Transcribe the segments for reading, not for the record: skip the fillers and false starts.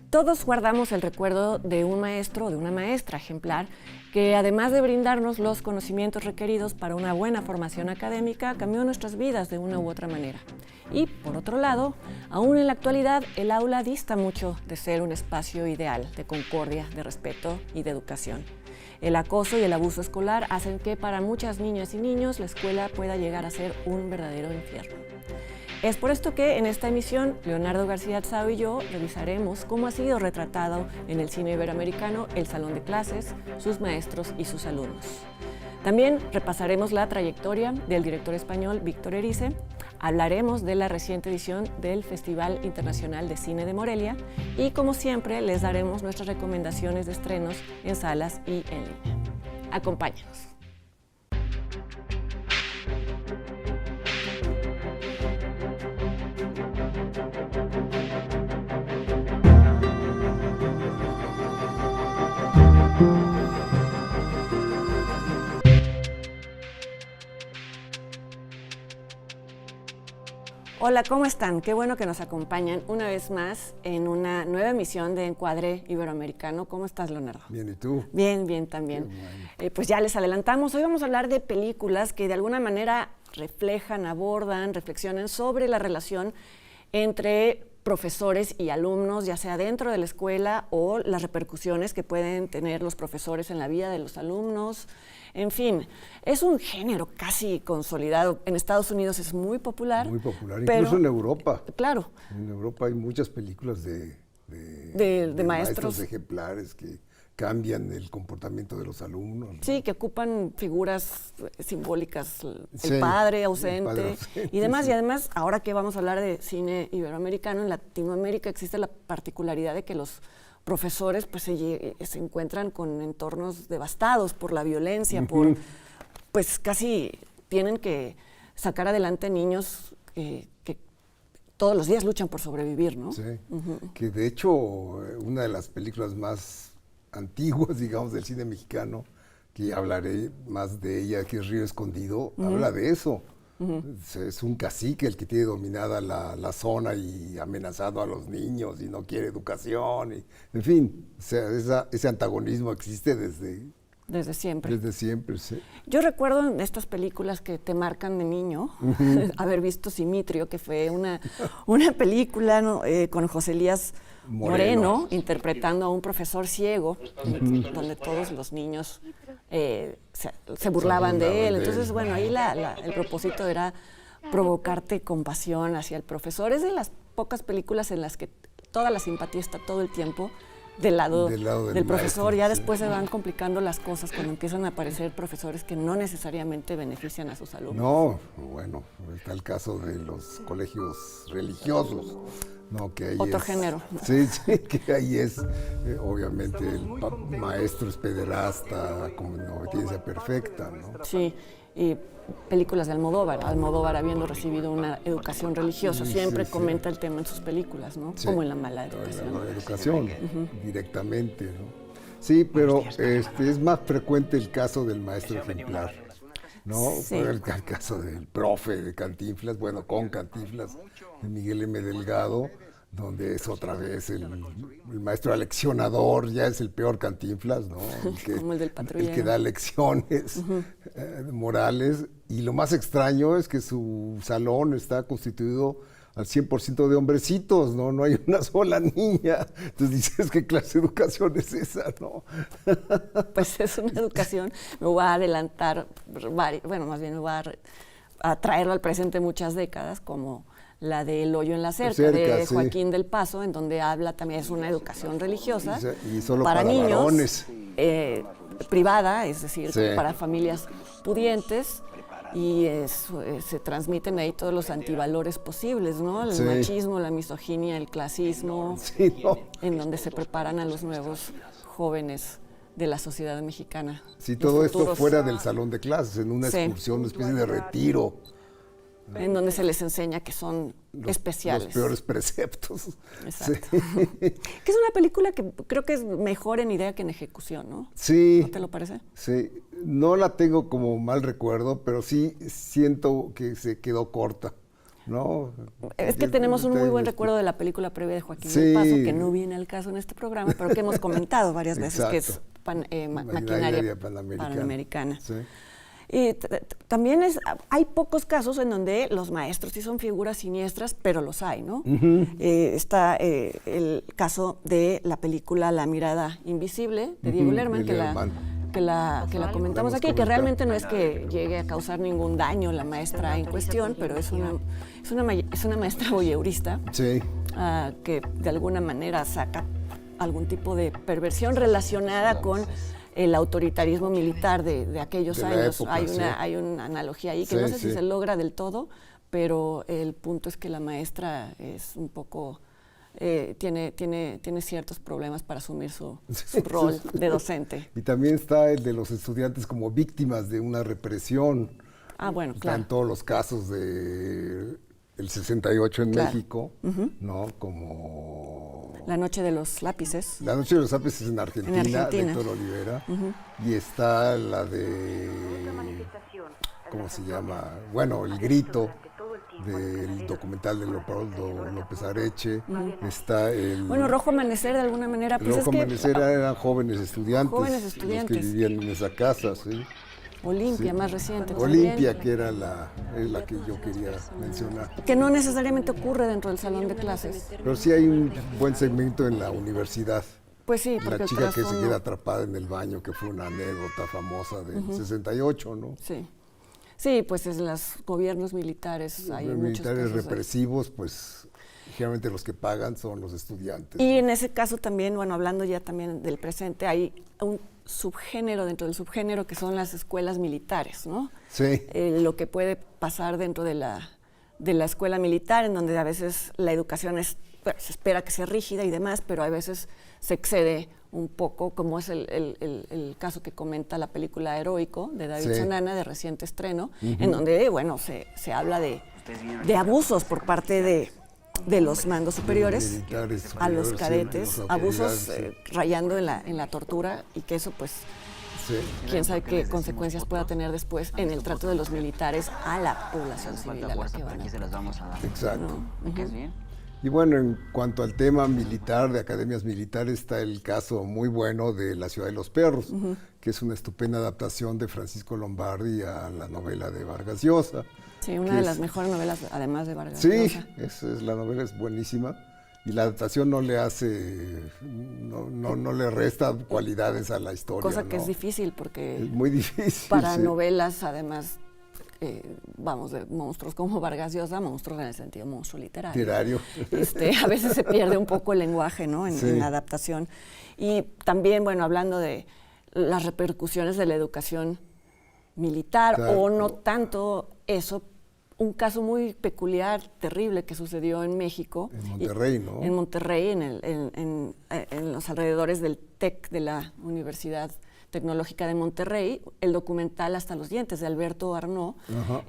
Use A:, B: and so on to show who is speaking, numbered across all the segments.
A: Todos guardamos el recuerdo de un maestro o de una maestra ejemplar que, además de brindarnos los conocimientos requeridos para una buena formación académica, cambió nuestras vidas de una u otra manera. Y, por otro lado, aún en la actualidad, el aula dista mucho de ser un espacio ideal de concordia, de respeto y de educación. El acoso y el abuso escolar hacen que para muchas niñas y niños la escuela pueda llegar a ser un verdadero infierno. Es por esto que en esta emisión, Leonardo García Atzau y yo revisaremos cómo ha sido retratado en el cine iberoamericano el salón de clases, sus maestros y sus alumnos. También repasaremos la trayectoria del director español Víctor Erice, hablaremos de la reciente edición del Festival Internacional de Cine de Morelia y, como siempre, les daremos nuestras recomendaciones de estrenos en salas y en línea. Acompáñanos. Hola, ¿cómo están? Qué bueno que nos acompañan una vez más en una nueva emisión de Encuadre Iberoamericano. ¿Cómo estás, Leonardo?
B: Bien, ¿y tú?
A: Bien, bien también. Pues ya les adelantamos, hoy vamos a hablar de películas que de alguna manera reflejan, abordan, reflexionan sobre la relación entre profesores y alumnos, ya sea dentro de la escuela o las repercusiones que pueden tener los profesores en la vida de los alumnos. En fin, es un género casi consolidado. En Estados Unidos es muy popular.
B: Muy popular, incluso en Europa.
A: Claro.
B: En Europa hay muchas películas de
A: maestros
B: ejemplares que cambian el comportamiento de los alumnos, ¿no?
A: Sí, que ocupan figuras simbólicas,
B: Sí,
A: el padre ausente,
B: el padre ausente,
A: y demás.
B: sí.
A: Y además, ahora que vamos a hablar de cine iberoamericano, en Latinoamérica existe la particularidad de que los profesores pues se encuentran con entornos devastados por la violencia, pues casi tienen que sacar adelante niños que todos los días luchan por sobrevivir, ¿no?
B: Sí, que de hecho una de las películas más antiguas, digamos, del cine mexicano, que hablaré más de ella, que es Río Escondido, habla de eso. Es un cacique el que tiene dominada la zona y amenazado a los niños y no quiere educación. En fin, o sea, ese antagonismo existe
A: desde siempre.
B: Desde siempre, sí.
A: Yo recuerdo en estas películas que te marcan de niño, haber visto Simitrio, que fue una película, ¿no? Con José Elías Moreno interpretando a un profesor ciego, donde todos los niños se burlaban de él. Entonces, bueno, ahí el propósito era provocarte compasión hacia el profesor. Es de las pocas películas en las que toda la simpatía está todo el tiempo del lado del profesor.
B: Maestro,
A: ya
B: sí.
A: después se van complicando las cosas cuando empiezan a aparecer profesores que no necesariamente benefician a sus alumnos.
B: No, bueno, está el caso de los colegios religiosos, ¿no? Que ahí
A: Otro género.
B: Sí, que ahí es, obviamente, el maestro es pederasta, como en obediencia perfecta, ¿no?
A: Sí, y películas de Almodóvar habiendo recibido una educación religiosa, siempre comenta el tema en sus películas, ¿no? Sí. Como en La mala educación.
B: La educación, directamente, ¿no? Sí, pero es más frecuente el caso del maestro ejemplar, ¿no?
A: Sí.
B: El caso del profe de Cantinflas, bueno, con Cantinflas, de Miguel M. Delgado, donde es otra vez el maestro aleccionador, ya es el peor Cantinflas, ¿no?
A: Como el del patrullero.
B: El que da lecciones morales. Y lo más extraño es que su salón está constituido al 100% de hombrecitos, ¿no? No hay una sola niña. Entonces dices, ¿qué clase de educación es esa, no?
A: Pues es una educación, me voy a adelantar, bueno, más bien me voy a traerlo al presente muchas décadas, como la de El hoyo en la cerca de Joaquín del Paso, en donde habla también, es una educación religiosa
B: y solo
A: para niños,
B: varones.
A: Privada, es decir, para familias pudientes, y se transmiten ahí todos los antivalores posibles, ¿no? El machismo, la misoginia, el clasismo, en donde se preparan a los nuevos jóvenes de la sociedad mexicana.
B: Sí, todo esto fuera del salón de clases, en una excursión, una especie de retiro.
A: En donde se les enseña que son especiales.
B: Los peores preceptos.
A: Exacto. Que es una película que creo que es mejor en idea que en ejecución, ¿no?
B: Sí.
A: ¿No te lo parece?
B: Sí. No la tengo como mal recuerdo, pero sí siento que se quedó corta. ¿no?
A: Es que tenemos un muy buen recuerdo de la película previa de Joaquín del Paso, que no viene al caso en este programa, pero que hemos comentado varias veces, que es maquinaria panamericana.
B: Sí.
A: Y también hay pocos casos en donde los maestros sí son figuras siniestras, pero los hay, ¿no? Está el caso de la película La mirada invisible de Diego Lerman, que la comentamos aquí, que realmente no es que llegue a causar ningún daño la maestra en cuestión, pero es una maestra voyeurista,
B: sí,
A: que de alguna manera saca algún tipo de perversión relacionada con el autoritarismo militar de aquellos años.
B: Época,
A: hay una analogía ahí que no sé si se logra del todo, pero el punto es que la maestra es un poco tiene ciertos problemas para asumir su rol de docente.
B: Y también está el de los estudiantes como víctimas de una represión.
A: Bueno,
B: Están
A: claro.
B: todos los casos de el 68 en México, ¿no? Como
A: La noche de los lápices.
B: La noche de los lápices en Argentina, de Héctor Olivera. Y está la de, ¿cómo se llama? Bueno, El Grito, del documental de Leopoldo López Areche. Está el...
A: Bueno, Rojo Amanecer de alguna manera. Pues
B: Rojo Amanecer eran jóvenes estudiantes. Los que vivían en esa casa, sí.
A: Olimpia, más reciente.
B: Olimpia, que era la que yo quería mencionar.
A: Que no necesariamente ocurre dentro del salón de clases.
B: Pero sí hay un buen segmento en la universidad.
A: Pues sí, porque
B: la chica que se queda atrapada en el baño, que fue una anécdota famosa del 68, ¿no?
A: Sí. Sí, pues en los gobiernos militares hay muchos
B: militares represivos, pues generalmente los que pagan son los estudiantes.
A: Y en ese caso también, bueno, hablando ya también del presente, hay un subgénero dentro del subgénero que son las escuelas militares, ¿no?
B: Sí.
A: Lo que puede pasar dentro de la escuela militar, en donde a veces la educación se espera que sea rígida y demás, pero a veces se excede un poco, como es el caso que comenta la película Heroico de David Sonana, de reciente estreno, en donde, bueno, se habla de abusos por parte de los mandos superiores a los cadetes, abusos rayando en la tortura, y que eso pues quién sabe qué consecuencias pueda tener después en el trato de los militares a la población civil a la que van a...
B: Exacto. Y bueno, en cuanto al tema militar, de academias militares, está el caso muy bueno de La ciudad de los perros, que es una estupenda adaptación de Francisco Lombardi a la novela de Vargas Llosa.
A: Sí, una de las mejores novelas, además de Vargas Llosa.
B: Sí, la novela es buenísima. Y la adaptación no le hace, no le resta cualidades a la historia.
A: Cosa que es difícil, porque
B: es muy difícil.
A: Para novelas, además, vamos, de monstruos como Vargas Llosa, monstruos en el sentido monstruo literario. A veces se pierde un poco el lenguaje, ¿no? En la adaptación. Y también, bueno, hablando de las repercusiones de la educación militar, o no tanto eso, un caso muy peculiar, terrible, que sucedió en México.
B: En Monterrey, ¿no?
A: En Monterrey, en los alrededores del TEC, de la Universidad Tecnológica de Monterrey, el documental Hasta los dientes, de Alberto Arnaud,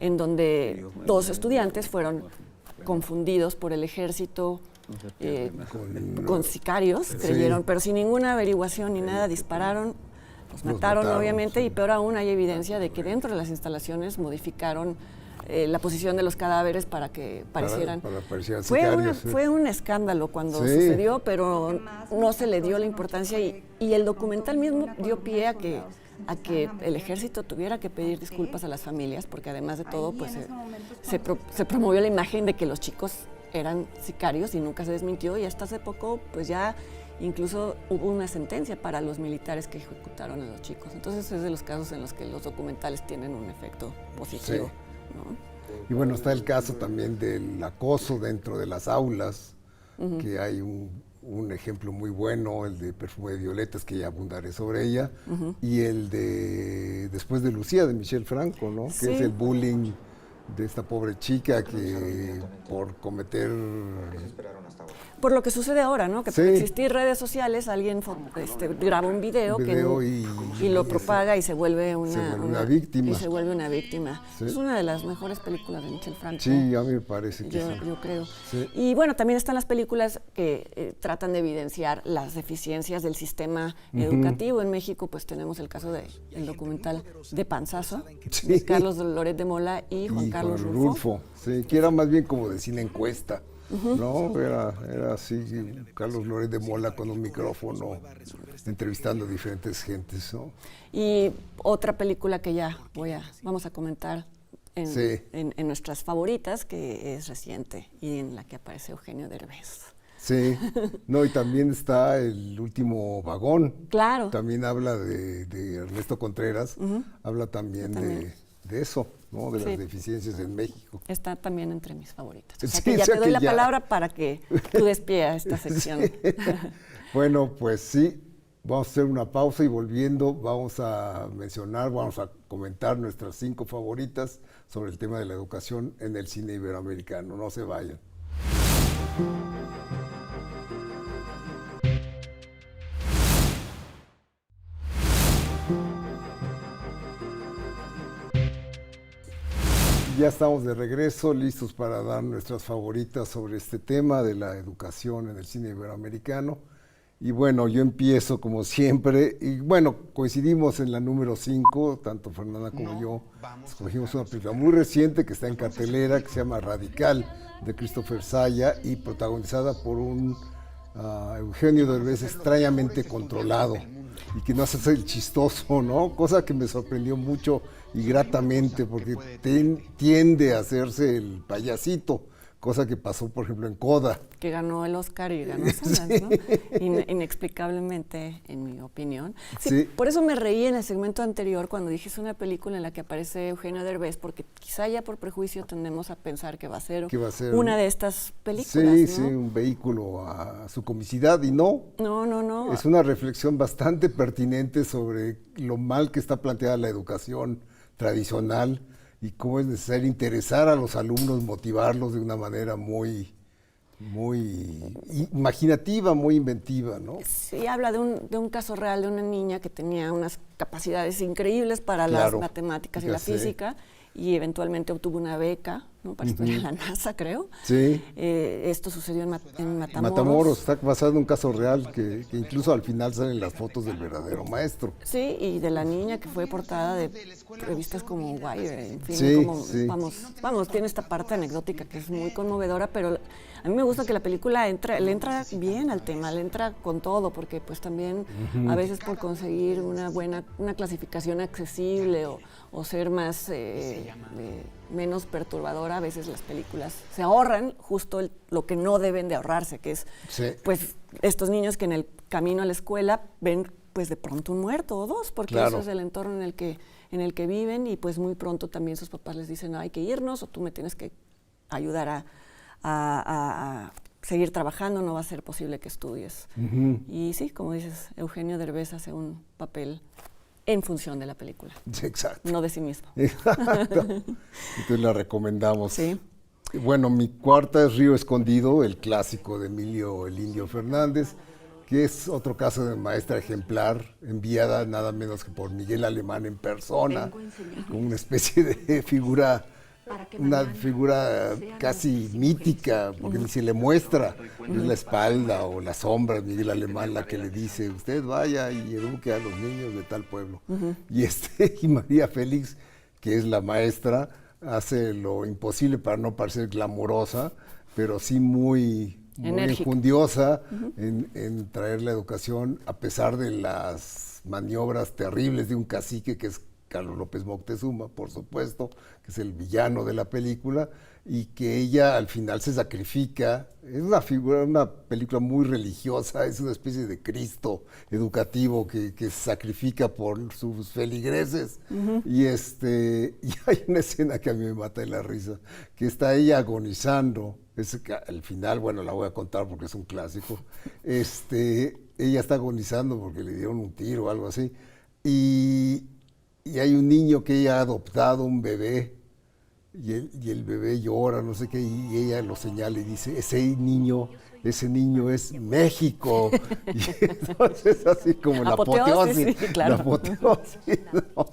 A: en donde dos estudiantes fueron confundidos por el ejército con sicarios, creyeron, pero sin ninguna averiguación ni nada, dispararon, los mataron obviamente, y peor aún hay evidencia de que dentro de las instalaciones modificaron la posición de los cadáveres para que parecieran...
B: Para parecieran sicarios.
A: Fue un escándalo cuando sucedió, pero no se le dio la importancia, y el documental mismo dio pie a que el ejército tuviera que pedir disculpas a las familias, porque además de todo pues se promovió la imagen de que los chicos eran sicarios y nunca se desmintió, y hasta hace poco pues ya incluso hubo una sentencia para los militares que ejecutaron a los chicos. Entonces es de los casos en los que los documentales tienen un efecto positivo.
B: Sí. ¿No? Y bueno, está el caso también del acoso dentro de las aulas, que hay un ejemplo muy bueno, el de Perfume de Violetas, que ya abundaré sobre ella, y el de Después de Lucía, de Michel Franco, ¿no? Que es el bullying de esta pobre chica que por cometer...
A: Por lo que sucede ahora, ¿no? Que por existir redes sociales, alguien graba un video y lo propaga y se vuelve una víctima. Y se vuelve una víctima. Sí. Es una de las mejores películas de Michel Franco.
B: Sí, a mí me parece que
A: yo creo. Sí. Y bueno, también están las películas que tratan de evidenciar las deficiencias del sistema educativo. En México, pues tenemos el caso del documental de Panzazo, de Carlos Loret de Mola y Juan Carlos Rulfo.
B: Rulfo, sí, que era más bien como de cine encuesta, ¿no? Era así, Carlos Loret de Mola con un micrófono, entrevistando a diferentes gentes, ¿no?
A: Y otra película que ya vamos a comentar en nuestras favoritas, que es reciente y en la que aparece Eugenio Derbez.
B: Sí, no, y también está El último vagón.
A: Claro.
B: También habla de Ernesto Contreras, habla también de eso, ¿no? De las deficiencias en México.
A: Está también entre mis favoritas.
B: O sea,
A: que ya te doy la palabra para que tú des pie a esta sección.
B: Sí. Bueno, pues sí, vamos a hacer una pausa y volviendo vamos a comentar nuestras 5 favoritas sobre el tema de la educación en el cine iberoamericano. No se vayan. Ya estamos de regreso, listos para dar nuestras favoritas sobre este tema de la educación en el cine iberoamericano. Y bueno, yo empiezo como siempre, y bueno, coincidimos en la número 5, tanto Fernanda como yo, escogimos una película muy reciente que está en cartelera, que se llama Radical, de Christopher Saya, y protagonizada por un Eugenio Derbez extrañamente controlado, y que no hace el chistoso, ¿no? Cosa que me sorprendió mucho y gratamente, porque tiende a hacerse el payasito, cosa que pasó, por ejemplo, en Coda.
A: Que ganó el Oscar y ganó Sundance, ¿no? Inexplicablemente, en mi opinión. Sí, por eso me reí en el segmento anterior cuando dije es una película en la que aparece Eugenio Derbez, porque quizá ya por prejuicio tendemos a pensar que va a ser una de estas películas,
B: sí,
A: ¿no?
B: Sí, un vehículo a su comicidad, y no.
A: No.
B: Es una reflexión bastante pertinente sobre lo mal que está planteada la educación tradicional y cómo es necesario interesar a los alumnos, motivarlos de una manera muy imaginativa, muy inventiva, ¿no?
A: Sí, habla de un caso real de una niña que tenía unas capacidades increíbles para las matemáticas y la física, y eventualmente obtuvo una beca, ¿no? Para estudiar en la NASA, creo.
B: Sí.
A: Esto sucedió en Matamoros.
B: Matamoros, está basado en un caso real que incluso al final salen las fotos del verdadero maestro.
A: Sí, y de la niña que fue portada de revistas como Wire, en fin, vamos, tiene esta parte anecdótica que es muy conmovedora, pero a mí me gusta que la película le entra bien al tema, le entra con todo, porque pues también a veces por conseguir una clasificación accesible o ser más menos perturbadora, a veces las películas se ahorran justo lo que no deben de ahorrarse, que es pues estos niños que en el camino a la escuela ven pues de pronto un muerto o dos, porque eso es el entorno en el que viven, y pues muy pronto también sus papás les dicen, no, hay que irnos, o tú me tienes que ayudar a seguir trabajando, no va a ser posible que estudies. Y sí, como dices, Eugenio Derbez hace un papel en función de la película.
B: Exacto.
A: No de sí mismo.
B: Exacto. Entonces la recomendamos.
A: Sí.
B: Bueno, mi cuarta es Río Escondido, el clásico de Emilio el Indio Fernández, que es otro caso de maestra ejemplar, enviada nada menos que por Miguel Alemán en persona, como una especie de figura, una figura casi mítica, porque ni se le muestra, es la espalda o la sombra de Miguel Alemán la que le dice, usted vaya y eduque a los niños de tal pueblo. Y María Félix, que es la maestra, hace lo imposible para no parecer glamorosa, pero sí muy enjundiosa en traer la educación, a pesar de las maniobras terribles de un cacique que es Carlos López Moctezuma, por supuesto, que es el villano de la película, y que ella al final se sacrifica. Es una película muy religiosa, es una especie de Cristo educativo que se sacrifica por sus feligreses. Y hay una escena que a mí me mata de la risa, que está ella agonizando. Al final, bueno, la voy a contar porque es un clásico. Ella está agonizando porque le dieron un tiro o algo así. Y hay un niño que ella ha adoptado, un bebé, y el bebé llora, no sé qué, y ella lo señala y dice, ese niño es México. Y entonces así como la apoteosis.
A: Sí, claro.
B: La apoteosis, ¿no?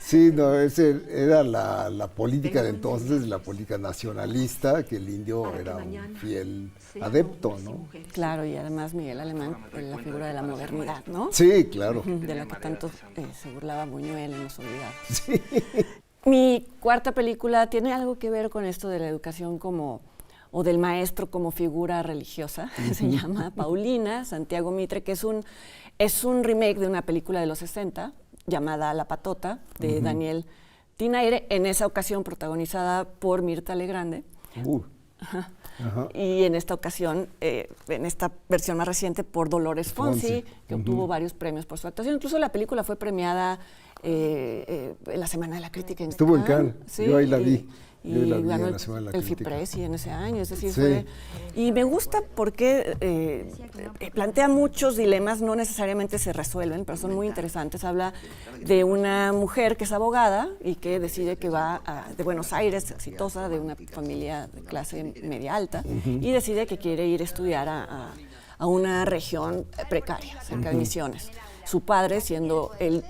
B: Sí, no, era la política de entonces, la política nacionalista, que el indio era un fiel adepto, ¿no?
A: Claro, y además Miguel Alemán, la figura de la modernidad, ¿no?
B: Sí, claro.
A: De la que tanto se burlaba Buñuel en Los Olvidados.
B: Sí.
A: Mi cuarta película tiene algo que ver con esto de la educación o del maestro como figura religiosa. Se llama Paulina, Santiago Mitre, que es un remake de una película de los 60 llamada La Patota, de Daniel Tinaire, en esa ocasión protagonizada por Mirtha Legrande. Ajá. Y en esta ocasión, en esta versión más reciente, por Dolores Fonsi, que obtuvo varios premios por su actuación. Incluso la película fue premiada en la Semana de la Crítica.
B: Estuvo en Cannes,
A: sí,
B: yo ahí la vi.
A: Y ganó el FIPRES en ese año, es decir, fue... Y me gusta porque plantea muchos dilemas, no necesariamente se resuelven, pero son muy interesantes. Habla de una mujer que es abogada y que decide que va de Buenos Aires, exitosa, de una familia de clase media alta, y decide que quiere ir a estudiar a una región precaria, cerca de Misiones. Su padre, siendo el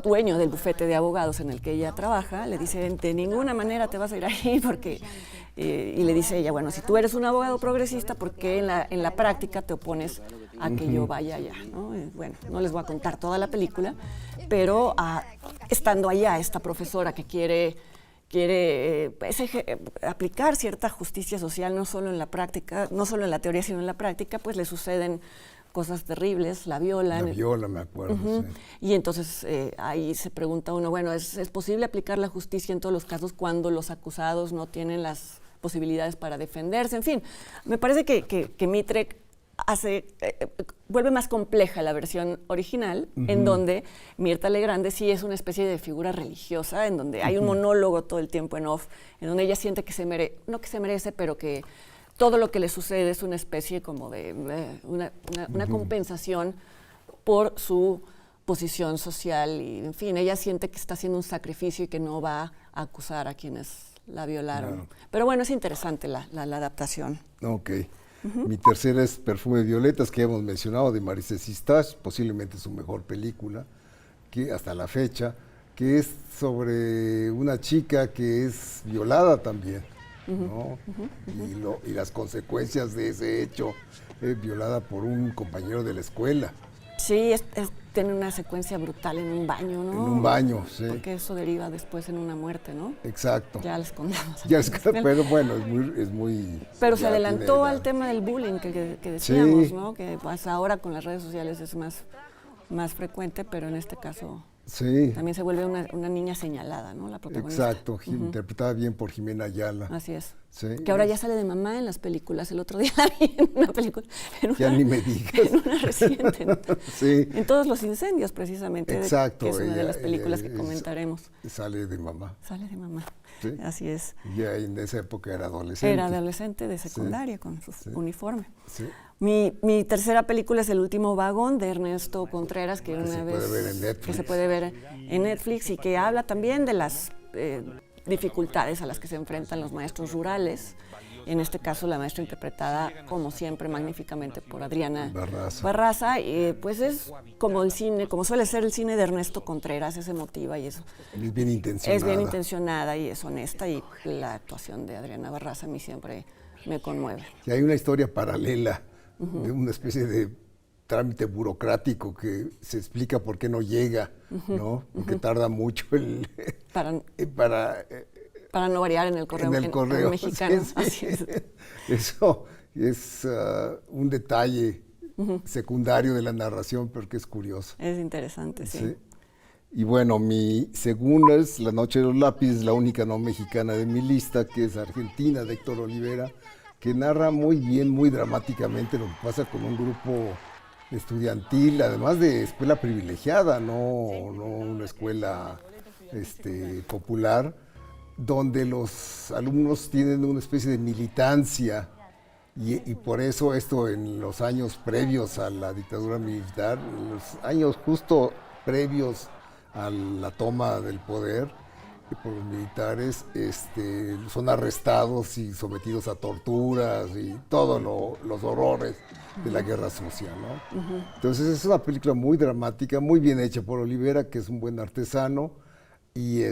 A: dueño del bufete de abogados en el que ella trabaja, le dice, de ninguna manera te vas a ir ahí porque... y le dice ella, bueno, si tú eres un abogado progresista, ¿por qué en la práctica te opones a que yo vaya allá? ¿No? Bueno, no les voy a contar toda la película, pero estando allá esta profesora que quiere aplicar cierta justicia social, no solo en la práctica, no solo en la teoría, sino en la práctica, pues le suceden cosas terribles, la violan.
B: La viola, me acuerdo, sí.
A: Y entonces ahí se pregunta uno, bueno, ¿es posible aplicar la justicia en todos los casos cuando los acusados no tienen las posibilidades para defenderse? En fin, me parece que Mitre vuelve más compleja la versión original, en donde Mirtha Legrande sí es una especie de figura religiosa, en donde hay un monólogo todo el tiempo en off, en donde ella siente que no que se merece, pero que todo lo que le sucede es una especie como de una compensación por su posición social y, en fin, ella siente que está haciendo un sacrificio y que no va a acusar a quienes la violaron. Claro. Pero bueno, es interesante la adaptación.
B: Ok. Mi tercera es Perfume de Violetas, que hemos mencionado, de Maryse Sistach, posiblemente su mejor película, que hasta la fecha, que es sobre una chica que es violada también. ¿No? Y las consecuencias de ese hecho, violada por un compañero de la escuela.
A: Sí, tiene una secuencia brutal en un baño, ¿no?
B: En un baño, sí.
A: Porque eso deriva después en una muerte, ¿no?
B: Exacto.
A: Ya les contamos.
B: Pero bueno, es muy...
A: Pero se adelantó al tema del bullying que decíamos, sí. ¿No? Que pues ahora con las redes sociales es más frecuente, pero en este caso...
B: Sí.
A: También se vuelve una niña señalada, ¿no? La protagonista.
B: Exacto, interpretada bien por Jimena Ayala.
A: Así es.
B: Sí.
A: Que ahora ya sale de mamá en las películas. El otro día la vi en una película.
B: Ya ni me digas.
A: En una reciente. ¿No?
B: Sí.
A: En Todos los incendios, precisamente.
B: Exacto.
A: Que es una de las películas que comentaremos.
B: Sale de mamá.
A: Sale de mamá. Sí. Así es.
B: Ya en esa época era adolescente.
A: Era adolescente de secundaria, con su uniforme.
B: Sí.
A: Mi tercera película es El último vagón, de Ernesto Contreras, que
B: se puede ver en Netflix.
A: Que se puede ver en Netflix y que habla también de las dificultades a las que se enfrentan los maestros rurales. En este caso, la maestra interpretada, como siempre, magníficamente por Adriana Barraza. Pues es como el cine, como suele ser el cine de Ernesto Contreras, es emotiva y eso.
B: Es bien intencionada.
A: Es bien intencionada y es honesta, y la actuación de Adriana Barraza a mí siempre me conmueve.
B: Y hay una historia paralela de una especie de trámite burocrático que se explica por qué no llega, ¿no? Porque tarda mucho
A: para no variar en el correo mexicano.
B: Sí, sí. Así es. Eso es un detalle secundario de la narración, pero que es curioso.
A: Es interesante, sí.
B: Y bueno, mi segunda es La Noche de los Lápices, la única no mexicana de mi lista, que es Argentina, de Héctor Olivera, que narra muy bien, muy dramáticamente lo que pasa con un grupo estudiantil, además de escuela privilegiada, no una escuela popular, donde los alumnos tienen una especie de militancia y por eso esto en los años previos a la dictadura militar, en los años justo previos a la toma del poder por los militares, son arrestados y sometidos a torturas y todos los horrores de la guerra sucia, ¿no? Entonces es una película muy dramática, muy bien hecha por Olivera, que es un buen artesano, y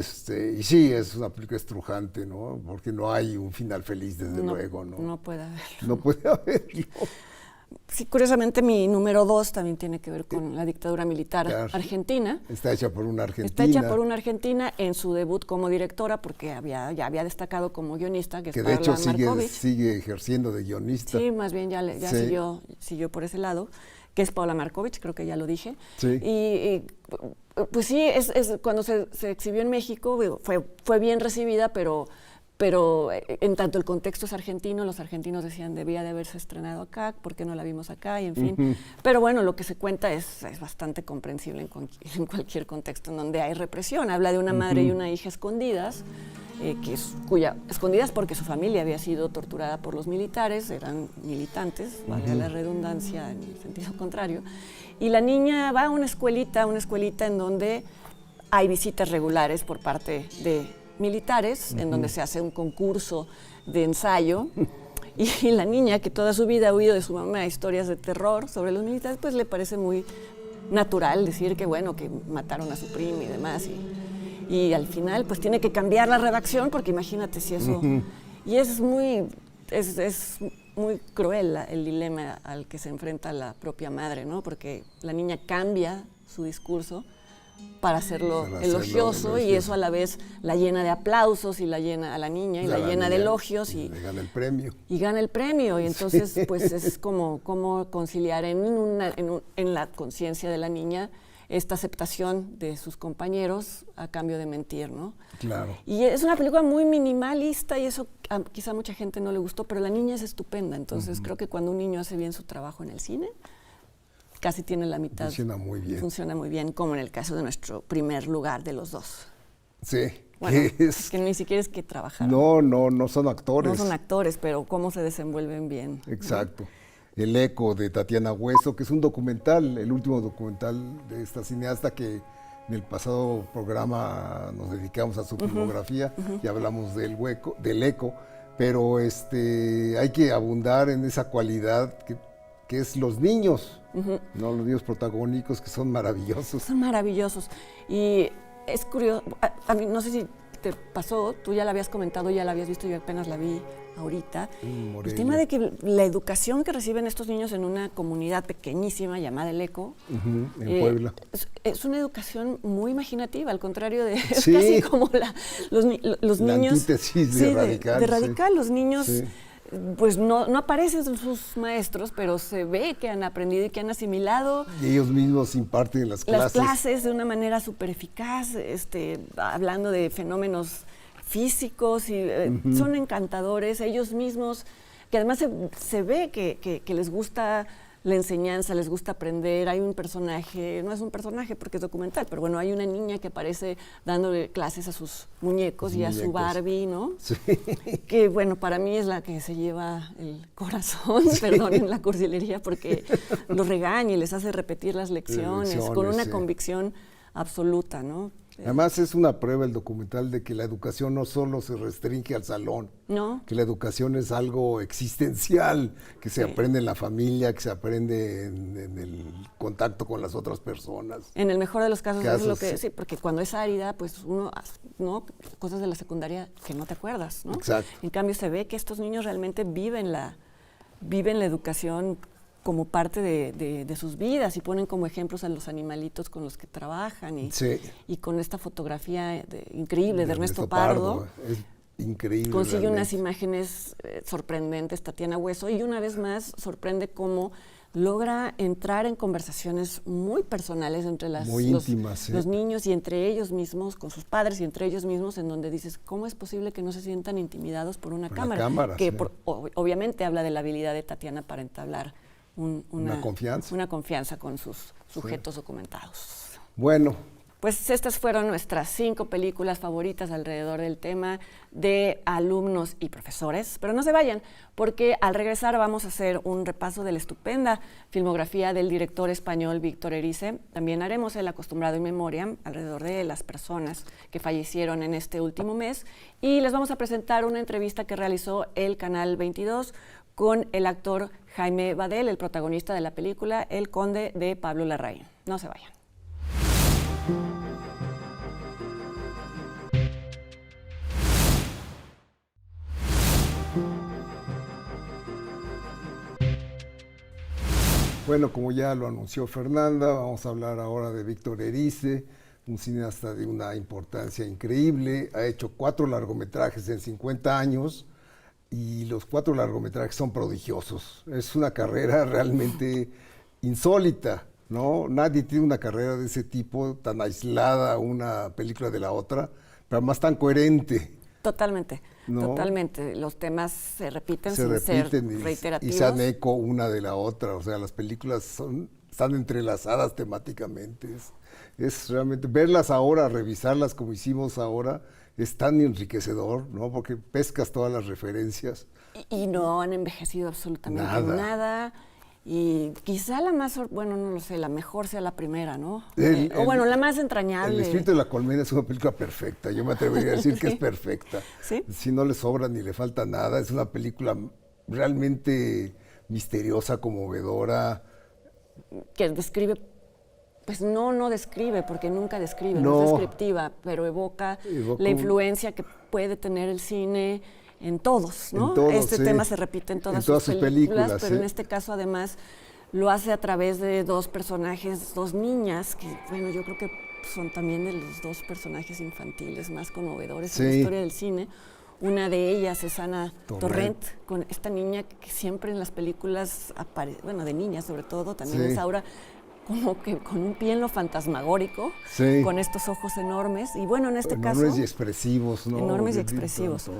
B: sí, es una película estrujante, ¿no? Porque no hay un final feliz, desde luego, ¿no?
A: No puede haberlo.
B: No puede haberlo.
A: sí, curiosamente mi número 2 también tiene que ver con la dictadura militar argentina.
B: Está hecha por una argentina.
A: Está hecha por una argentina en su debut como directora, porque ya había destacado como guionista, que es
B: de hecho
A: Paula Markovich.
B: sigue ejerciendo de guionista.
A: Sí, más bien ya siguió por ese lado, que es Paula Markovich, creo que ya lo dije.
B: Sí.
A: Y pues sí, cuando se exhibió en México fue bien recibida, pero en tanto el contexto es argentino, los argentinos decían debía de haberse estrenado acá, ¿por qué no la vimos acá? Y en fin. Pero bueno, lo que se cuenta es bastante comprensible en cualquier contexto en donde hay represión. Habla de una madre y una hija escondidas, escondidas porque su familia había sido torturada por los militares, eran militantes, valga la redundancia en el sentido contrario. Y la niña va a una escuelita en donde hay visitas regulares por parte de militares, en donde se hace un concurso de ensayo, y la niña, que toda su vida ha oído de su mamá historias de terror sobre los militares, pues le parece muy natural decir que bueno, que mataron a su prima y demás, y al final pues tiene que cambiar la redacción, porque imagínate si eso... Y es muy cruel el dilema al que se enfrenta la propia madre, ¿no? Porque la niña cambia su discurso para hacerlo elogioso, y eso a la vez la llena de aplausos y la llena a la niña y la llena de elogios y
B: gana el premio.
A: Y gana el premio, y entonces pues es como conciliar en la conciencia de la niña esta aceptación de sus compañeros a cambio de mentir, ¿no?
B: Claro.
A: Y es una película muy minimalista, y eso quizá a mucha gente no le gustó, pero la niña es estupenda, entonces creo que cuando un niño hace bien su trabajo en el cine, casi tiene la mitad. Funciona muy bien, como en el caso de nuestro primer lugar de los dos.
B: Sí.
A: Bueno, es que ni siquiera es que trabajaron.
B: No son actores.
A: No son actores, pero cómo se desenvuelven bien.
B: Exacto. ¿No? El eco de Tatiana Hueso, que es un documental, el último documental de esta cineasta, que en el pasado programa nos dedicamos a su filmografía y hablamos del eco, pero hay que abundar en esa cualidad que es los niños, ¿no? Los niños protagónicos, que son maravillosos.
A: Son maravillosos. Y es curioso, a mí no sé si te pasó, tú ya la habías comentado, ya la habías visto, yo apenas la vi ahorita. El tema de que la educación que reciben estos niños en una comunidad pequeñísima llamada El Eco,
B: en Puebla.
A: Es una educación muy imaginativa, al contrario de
B: Sí.
A: casi como los
B: la
A: niños.
B: Antítesis de Radical.
A: De Radical, los niños.
B: Sí.
A: Pues no aparecen sus maestros, pero se ve que han aprendido y que han asimilado.
B: Y ellos mismos imparten las
A: clases de una manera súper eficaz, hablando de fenómenos físicos, y son encantadores ellos mismos, que además se ve que les gusta la enseñanza, les gusta aprender. Hay un personaje, no es un personaje porque es documental, pero bueno, hay una niña que aparece dándole clases a sus muñecos y a su Barbie, ¿no?
B: Sí.
A: Que bueno, para mí es la que se lleva el corazón, perdonen la cursilería, porque los regaña y les hace repetir las lecciones con una convicción absoluta, ¿no?
B: Además es una prueba el documental de que la educación no solo se restringe al salón,
A: ¿no?
B: Que la educación es algo existencial, que se aprende en la familia, que se aprende en el contacto con las otras personas.
A: En el mejor de los casos es lo que sí, porque cuando es árida, pues uno, ¿no? Cosas de la secundaria que no te acuerdas, ¿no?
B: Exacto.
A: En cambio se ve que estos niños realmente viven la educación como parte de sus vidas, y ponen como ejemplos a los animalitos con los que trabajan, y con esta fotografía increíble de Ernesto Pardo.
B: Es increíble.
A: Consigue unas imágenes sorprendentes, Tatiana Hueso, y una vez más sorprende cómo logra entrar en conversaciones muy personales entre los niños y entre ellos mismos, con sus padres y entre ellos mismos, en donde dices, ¿cómo es posible que no se sientan intimidados por una cámara? Que obviamente habla de la habilidad de Tatiana para entablar una confianza con sus sujetos documentados.
B: Bueno.
A: Pues estas fueron nuestras 5 películas favoritas alrededor del tema de alumnos y profesores. Pero no se vayan, porque al regresar vamos a hacer un repaso de la estupenda filmografía del director español Víctor Erice. También haremos el acostumbrado in memoriam alrededor de las personas que fallecieron en este último mes. Y les vamos a presentar una entrevista que realizó el Canal 22 con el actor Jaime Badel, el protagonista de la película El Conde de Pablo Larraín. No se vayan.
B: Bueno, como ya lo anunció Fernanda, vamos a hablar ahora de Víctor Erice, un cineasta de una importancia increíble. Ha hecho 4 largometrajes en 50 años y los 4 largometrajes son prodigiosos. Es una carrera realmente insólita, ¿no? Nadie tiene una carrera de ese tipo, tan aislada una película de la otra, pero además tan coherente.
A: Totalmente,
B: ¿no?
A: Totalmente. Los temas se repiten
B: Se
A: sin
B: repiten
A: ser reiterativos.
B: y se han eco una de la otra. O sea, las películas están entrelazadas temáticamente. Es realmente, verlas ahora, revisarlas como hicimos ahora, es tan enriquecedor, ¿no? Porque pescas todas las referencias.
A: Y no han envejecido absolutamente nada. Y quizá la más, bueno, no lo sé, la mejor sea la primera, ¿no? O bueno, la más entrañable.
B: El espíritu de la colmena es una película perfecta, yo me atrevería a decir que es perfecta.
A: ¿Sí?
B: Si no le sobra ni le falta nada, es una película realmente misteriosa, conmovedora.
A: Que describe, pues no describe, porque nunca describe, no es descriptiva, pero evoca la influencia que puede tener el cine en todos, ¿no? Este tema se repite en todas sus películas, pero en este caso además lo hace a través de 2 personajes, 2 niñas, que bueno, yo creo que son también de los 2 personajes infantiles más conmovedores en la historia del cine. Una de ellas es Ana Torrent, con esta niña que siempre en las películas aparece, bueno, de niña sobre todo, también es Aura, como que con un pie en lo fantasmagórico, con estos ojos enormes, y bueno, en este caso...
B: Enormes y expresivos, ¿no?
A: Enormes y expresivos.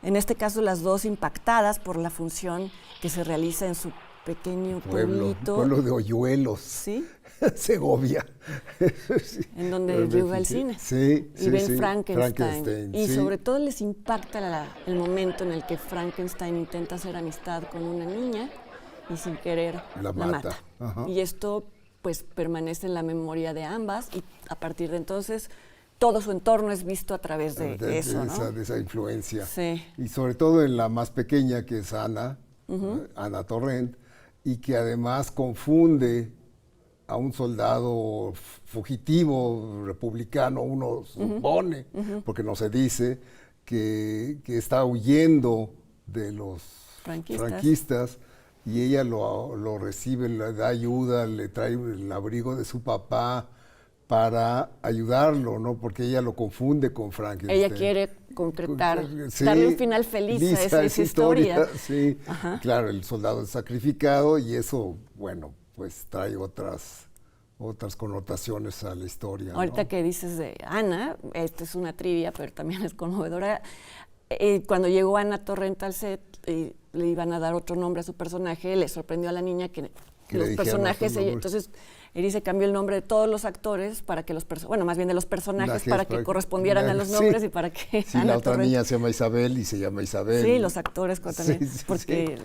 A: En este caso, las 2 impactadas por la función que se realiza en su pequeño pueblito.
B: Pueblo de Hoyuelos, Segovia.
A: En donde llega el cine. Y ven Frankenstein. Y sobre todo les impacta el momento en el que Frankenstein intenta hacer amistad con una niña y sin querer la mata. Y esto pues permanece en la memoria de ambas y a partir de entonces todo su entorno es visto a través de eso, ¿no?
B: De esa influencia.
A: Sí.
B: Y sobre todo en la más pequeña, que es Ana, Ana Torrent, y que además confunde a un soldado fugitivo republicano, uno supone, porque no se dice, que está huyendo de los franquistas y ella lo recibe, le da ayuda, le trae el abrigo de su papá para ayudarlo, ¿no? Porque ella lo confunde con Frankenstein.
A: Ella quiere concretar, darle un final feliz a esa historia.
B: Sí, claro, el soldado es sacrificado y eso, bueno, pues trae otras connotaciones a la historia.
A: Ahorita que dices de Ana, esta es una trivia, pero también es conmovedora. Cuando llegó Ana Torrent al set, le iban a dar otro nombre a su personaje, le sorprendió a la niña que los personajes, entonces Erice cambió el nombre de todos los actores para que más bien de los personajes para que correspondieran a los nombres y para que
B: Ana la otra niña se llama Isabel y se llama Isabel.
A: Sí, los actores también, porque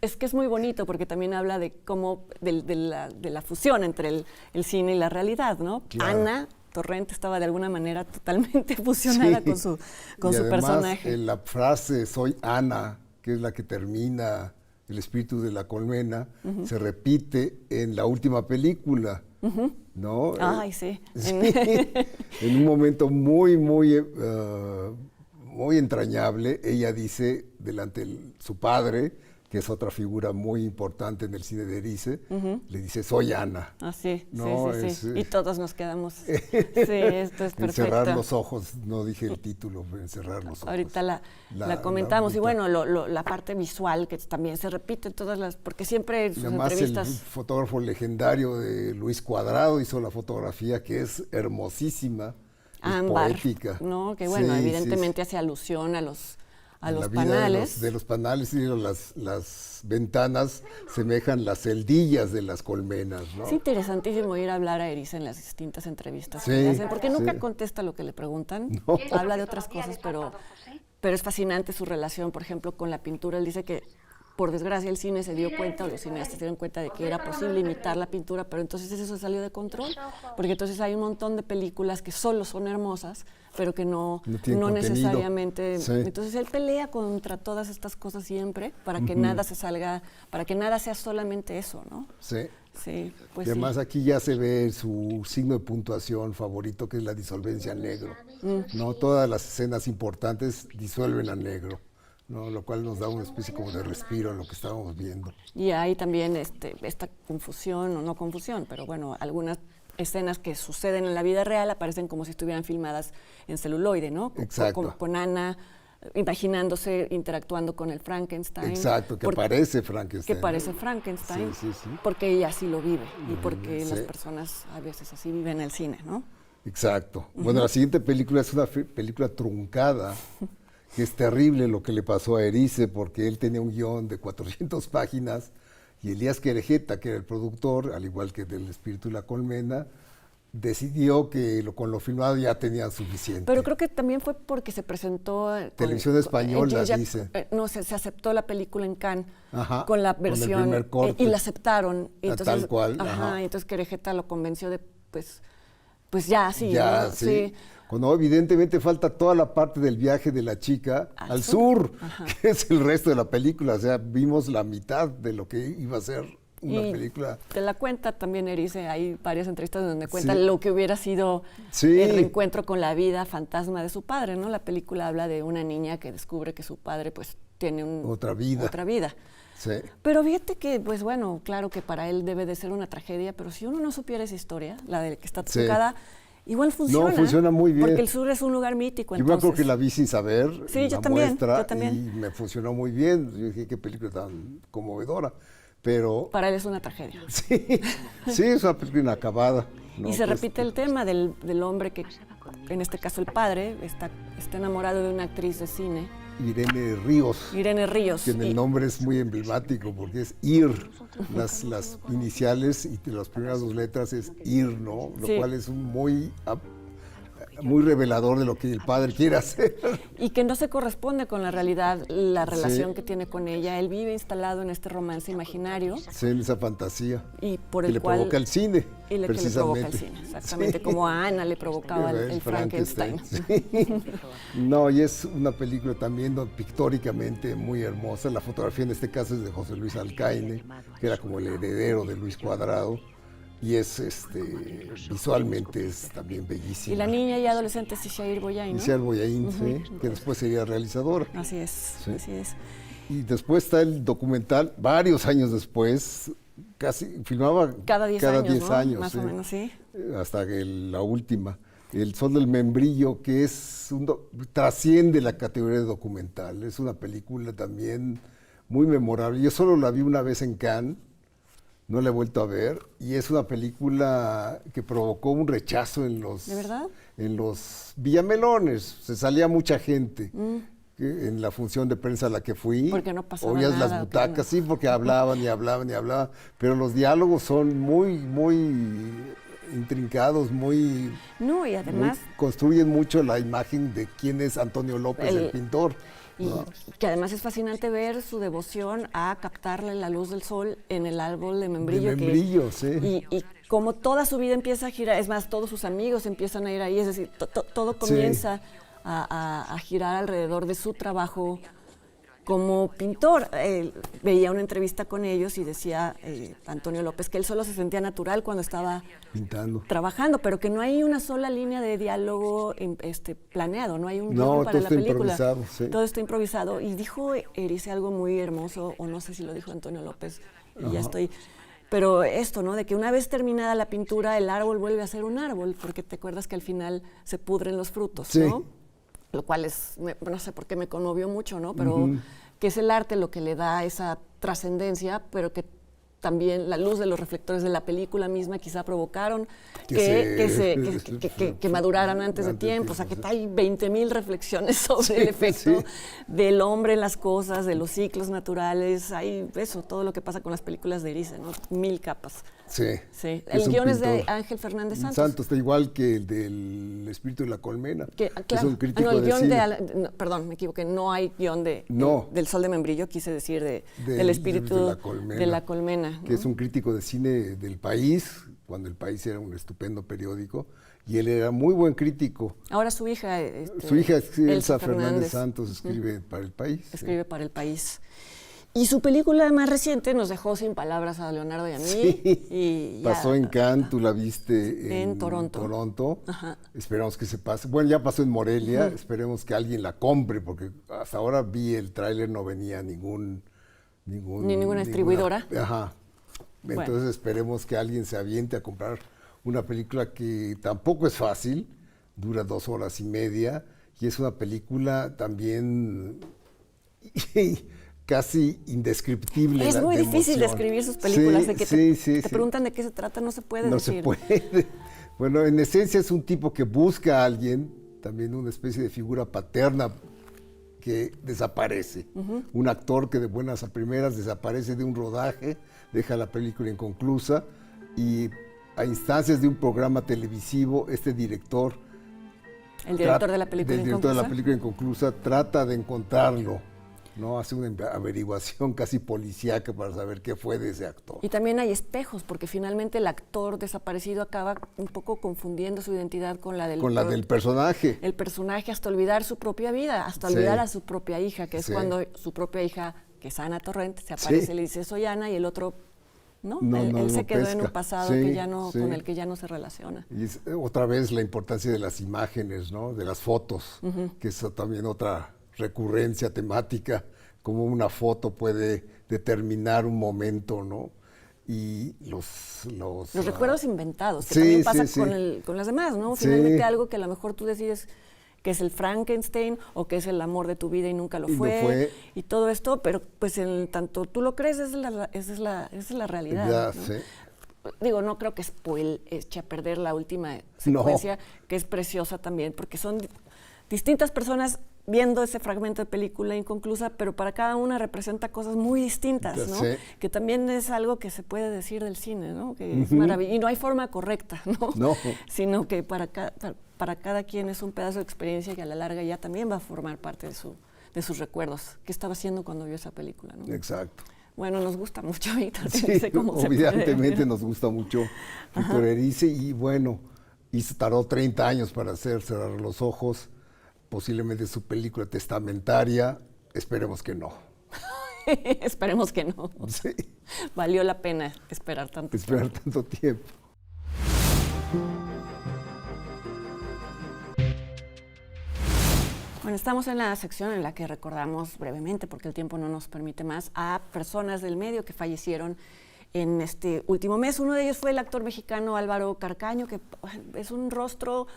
A: es que es muy bonito porque también habla de cómo de la fusión entre el cine y la realidad, ¿no? Claro. Ana Torrent estaba de alguna manera totalmente fusionada con su personaje.
B: La frase "soy Ana", que es la que termina El espíritu de la colmena, se repite en la última película, ¿no?
A: Ay, sí.
B: En un momento muy, muy, muy entrañable, ella dice delante de su padre, que es otra figura muy importante en el cine de Erice, le dice, "soy Ana".
A: Ah, sí, ¿no? sí. Y todos nos quedamos, sí, esto es perfecto.
B: Encerrar los ojos, no dije el título, pero encerrar los ojos.
A: Ahorita la comentamos, y bueno, la parte visual que también se repite en todas las, porque siempre en sus entrevistas...
B: El fotógrafo legendario de Luis Cuadrado hizo la fotografía que es hermosísima,
A: Ámbar,
B: poética.
A: ¿No? Que bueno, evidentemente hace alusión a los panales.
B: De los panales y las ventanas semejan las celdillas de las colmenas, ¿no?
A: Es interesantísimo ir a hablar a Erice en las distintas entrevistas que le hacen, porque nunca contesta lo que le preguntan, habla de otras cosas, pero es fascinante su relación, por ejemplo, con la pintura. Él dice que, por desgracia, el cine se dio cuenta, o los cineastas se dieron cuenta de que era posible imitar la pintura, pero entonces eso salió de control, porque entonces hay un montón de películas que solo son hermosas, pero que no necesariamente... Sí. Entonces él pelea contra todas estas cosas siempre, para que nada se salga, para que nada sea solamente eso, ¿no?
B: Sí.
A: Sí, pues
B: y además aquí ya se ve su signo de puntuación favorito, que es la disolvencia en negro. ¿No? Todas las escenas importantes disuelven a negro. ¿no? Lo cual nos da una especie como de respiro a lo que estábamos viendo.
A: Y hay también esta confusión, o no confusión, pero bueno, algunas escenas que suceden en la vida real aparecen como si estuvieran filmadas en celuloide, ¿no?
B: Exacto.
A: Con Ana imaginándose, interactuando con el Frankenstein.
B: Exacto, que parece Frankenstein.
A: Que parece Frankenstein,
B: sí, sí, sí.
A: porque ella así lo vive y porque las personas a veces así viven el cine, ¿no?
B: Exacto. Bueno, la siguiente película es una película truncada, que es terrible lo que le pasó a Erice, porque él tenía un guión de 400 páginas y Elías Querejeta, que era el productor, al igual que del Espíritu y la Colmena, decidió que con lo filmado ya tenían suficiente.
A: Pero creo que también fue porque se presentó...
B: Televisión Española, dice.
A: No, se aceptó la película en Cannes.
B: Ajá,
A: con la versión
B: con el primer corte.
A: Y la aceptaron. Y entonces,
B: tal cual.
A: Ajá, y entonces Querejeta lo convenció de, pues ya, sí.
B: Ya,
A: ¿no?
B: sí. Cuando evidentemente falta toda la parte del viaje de la chica al sur, que es el resto de la película. O sea, vimos la mitad de lo que iba a ser una película.
A: Te la cuenta también Erice, hay varias entrevistas donde cuenta lo que hubiera sido
B: el
A: reencuentro con la vida fantasma de su padre, ¿no? La película habla de una niña que descubre que su padre pues tiene otra vida.
B: Sí.
A: Pero fíjate que, pues bueno, claro que para él debe de ser una tragedia, pero si uno no supiera esa historia, la de que está truncada, igual funciona.
B: No, funciona muy bien.
A: Porque el sur es un lugar mítico.
B: Yo me acuerdo que la vi sin saber,
A: yo también.
B: Y me funcionó muy bien. Yo dije, qué película tan conmovedora. Pero
A: para él es una tragedia.
B: Sí, es una película inacabada.
A: ¿No? Y se repite el tema del hombre que, en este caso el padre, está enamorado de una actriz de cine.
B: Irene Ríos.
A: Que
B: el nombre es muy emblemático porque es Ir. Las iniciales y las primeras dos letras es Ir, ¿no? Lo cual es muy revelador de lo que el padre quiere hacer.
A: Y que no se corresponde con la realidad, la relación que tiene con ella. Él vive instalado en este romance imaginario.
B: Sí, en esa fantasía.
A: Y por
B: que
A: el
B: le
A: cual,
B: provoca el cine,
A: y que le provoca el cine, exactamente, como a Ana le provocaba el Frankenstein.
B: No, y es una película también pictóricamente muy hermosa. La fotografía en este caso es de José Luis Alcaine, que era como el heredero de Luis Cuadrado. Y es visualmente es también bellísima.
A: Y la niña y adolescente es Ishair Boyain, ¿no?
B: Ishair Boyain, que después sería realizadora.
A: Así es.
B: Y después está el documental, varios años después, casi filmaba
A: cada 10
B: años,
A: más o menos, sí.
B: Hasta la última, El Sol del Membrillo, que es trasciende la categoría de documental. Es una película también muy memorable. Yo solo la vi una vez en Cannes. No la he vuelto a ver, y es una película que provocó un rechazo en los...
A: ¿De verdad?
B: En los Villamelones. Se salía mucha gente en la función de prensa a la que fui.
A: Porque no pasaba
B: oías
A: nada.
B: Las butacas, sí, porque hablaban y hablaban y hablaban, pero los diálogos son muy, muy intrincados, muy...
A: No, y además...
B: construyen mucho la imagen de quién es Antonio López, el pintor.
A: Y que además es fascinante ver su devoción a captarle la luz del sol en el árbol de membrillo.
B: Sí.
A: Y como toda su vida empieza a girar, es más, todos sus amigos empiezan a ir ahí, es decir, todo comienza a girar alrededor de su trabajo como pintor. Veía una entrevista con ellos y decía Antonio López que él solo se sentía natural cuando estaba trabajando, pero que no hay una sola línea de diálogo planeado, no hay un guión para la película. Todo está improvisado. Y dijo Erice algo muy hermoso, o no sé si lo dijo Antonio López, y ya estoy... Pero esto, ¿no? De que una vez terminada la pintura, el árbol vuelve a ser un árbol, porque te acuerdas que al final se pudren los frutos, ¿no? Lo cual no sé por qué me conmovió mucho, ¿no? Pero que es el arte lo que le da esa trascendencia, pero que también la luz de los reflectores de la película misma quizá provocaron que maduraran antes de tiempo. O sea, que hay 20,000 reflexiones sobre el efecto del hombre en las cosas, de los ciclos naturales. Hay eso, todo lo que pasa con las películas de Erice, ¿no? 1000 capas.
B: Sí.
A: El guión es de Ángel Fernández Santos.
B: Está igual que el del Espíritu de la Colmena. Que es un crítico
A: el
B: de
A: guión
B: cine.
A: perdón, me equivoqué, no hay guión del Sol de Membrillo, quise decir del Espíritu de la Colmena.
B: Que es un crítico de cine del País, cuando el País era un estupendo periódico, y él era muy buen crítico.
A: Ahora su hija...
B: su hija Elsa Fernández Santos escribe para El País.
A: Escribe para El País. Y su película más reciente nos dejó sin palabras a Leonardo y a mí.
B: Sí,
A: y
B: pasó en Cannes, tú la viste
A: en Toronto.
B: Esperamos que se pase. Bueno, ya pasó en Morelia, esperemos que alguien la compre, porque hasta ahora vi el tráiler, no venía ninguna
A: distribuidora.
B: Ajá. Entonces
A: Bueno.
B: esperemos que alguien se aviente a comprar una película que tampoco es fácil, dura 2 horas y media, y es una película también casi indescriptible.
A: Es muy difícil describir sus películas,
B: Sí,
A: de que te preguntan de qué se trata, no se puede
B: no
A: decir.
B: se puede. Bueno, en esencia es un tipo que busca a alguien, también una especie de figura paterna que desaparece. Un actor que de buenas a primeras desaparece de un rodaje, deja la película inconclusa y a instancias de un programa televisivo, este director,
A: El director de la película
B: inconclusa trata de encontrarlo, ¿no? Hace una averiguación casi policíaca para saber qué fue de ese actor.
A: Y también hay espejos, porque finalmente el actor desaparecido acaba un poco confundiendo su identidad con la del
B: personaje.
A: El personaje, hasta olvidar su propia vida, hasta olvidar a su propia hija, que es cuando su propia hija, que es Ana Torrent, se aparece y le dice soy Ana, y el otro él se quedó en un pasado que ya no, con el que ya no se relaciona.
B: Y es, otra vez la importancia de las imágenes, ¿no? De las fotos, que es también otra recurrencia temática, cómo una foto puede determinar un momento, ¿no? Y los
A: recuerdos inventados, que también pasa con las demás, ¿no? Finalmente algo que a lo mejor tú decides que es el Frankenstein o que es el amor de tu vida y nunca lo fue, y todo esto, pero pues en tanto tú lo crees, esa es la realidad, ¿no?
B: Sí.
A: Digo, no creo que spoil eche a perder la última secuencia, que es preciosa también, porque son distintas personas viendo ese fragmento de película inconclusa, pero para cada una representa cosas muy distintas, ¿no? Que también es algo que se puede decir del cine, ¿no? Que es maravilloso. Y no hay forma correcta, ¿no? Sino que para cada quien es un pedazo de experiencia que a la larga ya también va a formar parte de sus recuerdos. ¿Qué estaba haciendo cuando vio esa película, ¿no?
B: Exacto.
A: Bueno, nos gusta mucho, Víctor.
B: Sí,
A: no sé cómo
B: evidentemente nos gusta mucho Víctor Erice, y bueno, tardó 30 años para hacer Cerrar los ojos, posiblemente su película testamentaria, esperemos que no.
A: Esperemos que no.
B: Sí.
A: Valió la pena esperar tanto
B: tiempo.
A: Bueno, estamos en la sección en la que recordamos brevemente, porque el tiempo no nos permite más, a personas del medio que fallecieron en este último mes. Uno de ellos fue el actor mexicano Álvaro Carcaño, que es un rostro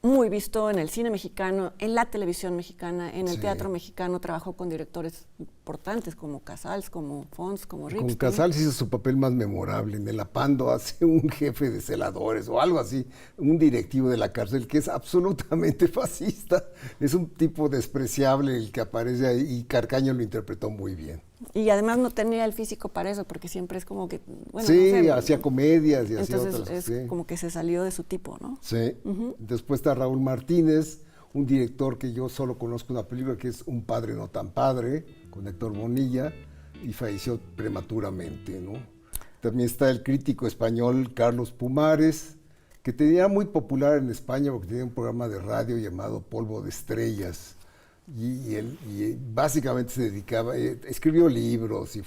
A: muy visto en el cine mexicano, en la televisión mexicana, en el teatro mexicano. Trabajó con directores importantes como Casals, como Fons, como Ripstein.
B: Con Casals hizo su papel más memorable. En El Apando hace un jefe de celadores o algo así, un directivo de la cárcel que es absolutamente fascista. Es un tipo despreciable el que aparece ahí, y Carcaño lo interpretó muy bien.
A: Y además no tenía el físico para eso, porque siempre es como que, bueno,
B: sí,
A: no sé,
B: hacía comedias y hacía
A: entonces
B: otras.
A: es como que se salió de su tipo, ¿no?
B: Sí. Después está Raúl Martínez, un director que yo solo conozco una película que es Un padre no tan padre, con Héctor Bonilla, y falleció prematuramente, ¿no? También está el crítico español Carlos Pumares, que tenía muy popular en España porque tenía un programa de radio llamado Polvo de Estrellas. Y él básicamente se dedicaba, escribió libros y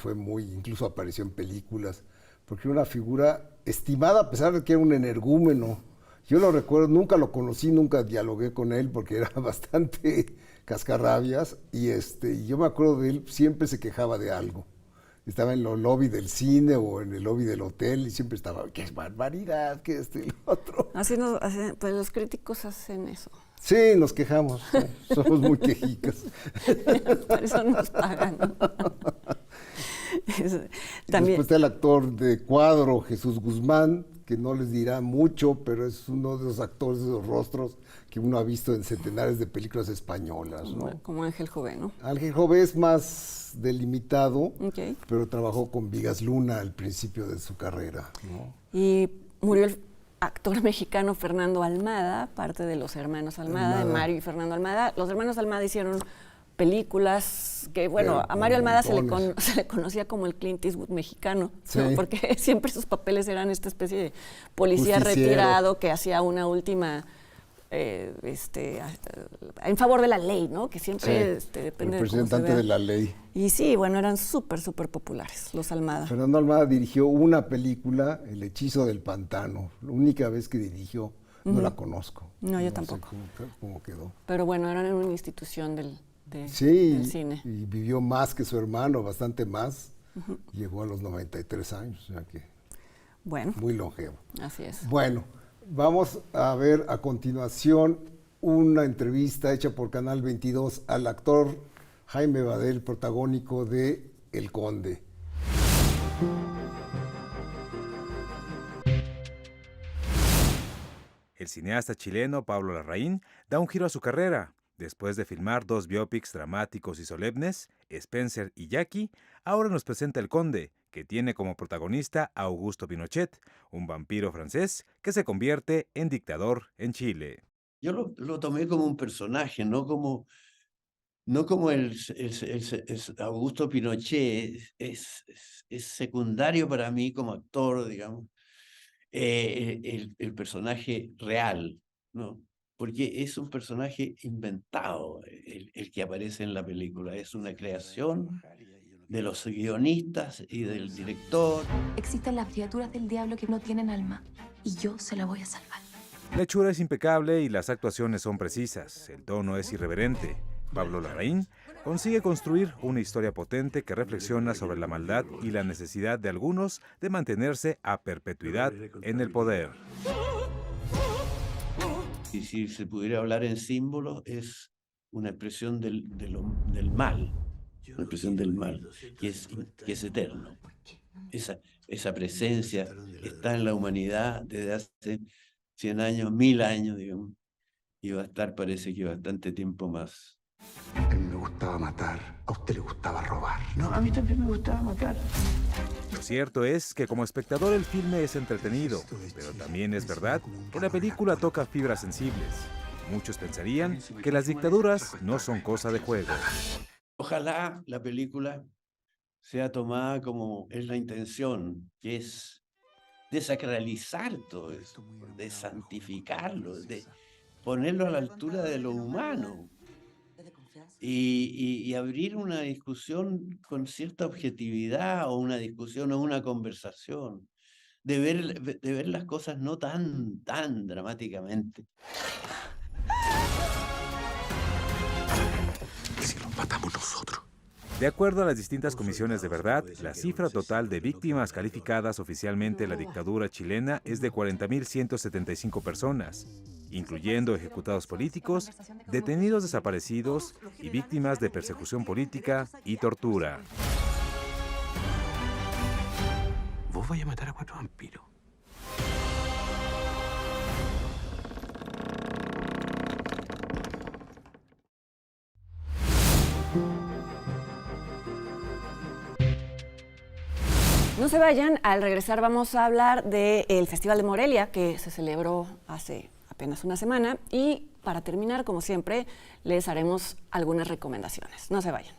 B: incluso apareció en películas, porque era una figura estimada a pesar de que era un energúmeno. Yo lo recuerdo, nunca lo conocí, nunca dialogué con él porque era bastante cascarrabias, y yo me acuerdo de él, siempre se quejaba de algo. Estaba en el lobby del cine o en el lobby del hotel y siempre estaba, qué barbaridad, que esto y lo otro.
A: Pues los críticos hacen eso.
B: Sí, nos quejamos, somos muy quejicas.
A: Por eso nos pagan, ¿no?
B: También después está el actor de cuadro, Jesús Guzmán, que no les dirá mucho, pero es uno de los actores de esos rostros que uno ha visto en centenares de películas españolas, ¿no?
A: Como Ángel Jové, ¿no?
B: Ángel Jové es más delimitado, pero trabajó con Vigas Luna al principio de su carrera, ¿no?
A: Y murió el actor mexicano Fernando Almada, parte de los hermanos Almada, de Mario y Fernando Almada. Los hermanos Almada hicieron películas que, bueno, a Mario Almada se le conocía como el Clint Eastwood mexicano, ¿no? Porque siempre sus papeles eran esta especie de policía retirado que hacía una última en favor de la ley, ¿no? Que siempre
B: Sí,
A: depende
B: el representante de la ley.
A: Y sí, bueno, eran súper populares los Almada.
B: Fernando Almada dirigió una película, El hechizo del pantano, la única vez que dirigió, no la conozco.
A: No, yo
B: sé
A: tampoco.
B: cómo quedó.
A: Pero bueno, eran una institución del cine.
B: Y vivió más que su hermano, bastante más. Llegó a los 93 años, o sea que
A: bueno,
B: muy longevo.
A: Así es.
B: Bueno, vamos a ver a continuación una entrevista hecha por Canal 22 al actor Jaime Badel, protagónico de El Conde.
C: El cineasta chileno Pablo Larraín da un giro a su carrera. Después de filmar 2 biopics dramáticos y solemnes, Spencer y Jackie, ahora nos presenta El Conde, que tiene como protagonista a Augusto Pinochet, un vampiro francés que se convierte en dictador en Chile.
D: Yo lo tomé como un personaje, no como el Augusto Pinochet. Es secundario para mí como actor, digamos, el personaje real, ¿no? Porque es un personaje inventado, el que aparece en la película. Es una creación de los guionistas y del director.
E: Existen las criaturas del diablo que no tienen alma, y yo se la voy a salvar.
C: La hechura es impecable y las actuaciones son precisas. El tono es irreverente. Pablo Larraín consigue construir una historia potente que reflexiona sobre la maldad y la necesidad de algunos de mantenerse a perpetuidad en el poder.
D: Y si se pudiera hablar en símbolos, es una expresión del mal, una expresión del mal, que es eterno. Esa presencia está en la humanidad desde hace 100 años, 1000 años, digamos, y va a estar, parece que bastante tiempo más.
F: A mí me gustaba matar, a usted le gustaba robar.
D: No, a mí también me gustaba matar.
C: Lo cierto es que como espectador el filme es entretenido, pero también es verdad que la película toca fibras sensibles. Muchos pensarían que las dictaduras no son cosa de juego.
D: Ojalá la película sea tomada como es la intención, que es desacralizar todo eso, de santificarlo, de ponerlo a la altura de lo humano y abrir una discusión con cierta objetividad, o una discusión o una conversación, de ver las cosas no tan dramáticamente.
F: Si los matamos nosotros.
C: De acuerdo a las distintas comisiones de verdad, la cifra total de víctimas calificadas oficialmente en la dictadura chilena es de 40.175 personas, incluyendo ejecutados políticos, detenidos desaparecidos y víctimas de persecución política y tortura.
F: Vos vais a matar a 4 vampiros.
A: No se vayan, al regresar vamos a hablar del Festival de Morelia, que se celebró hace apenas una semana, y para terminar, como siempre, les haremos algunas recomendaciones. No se vayan.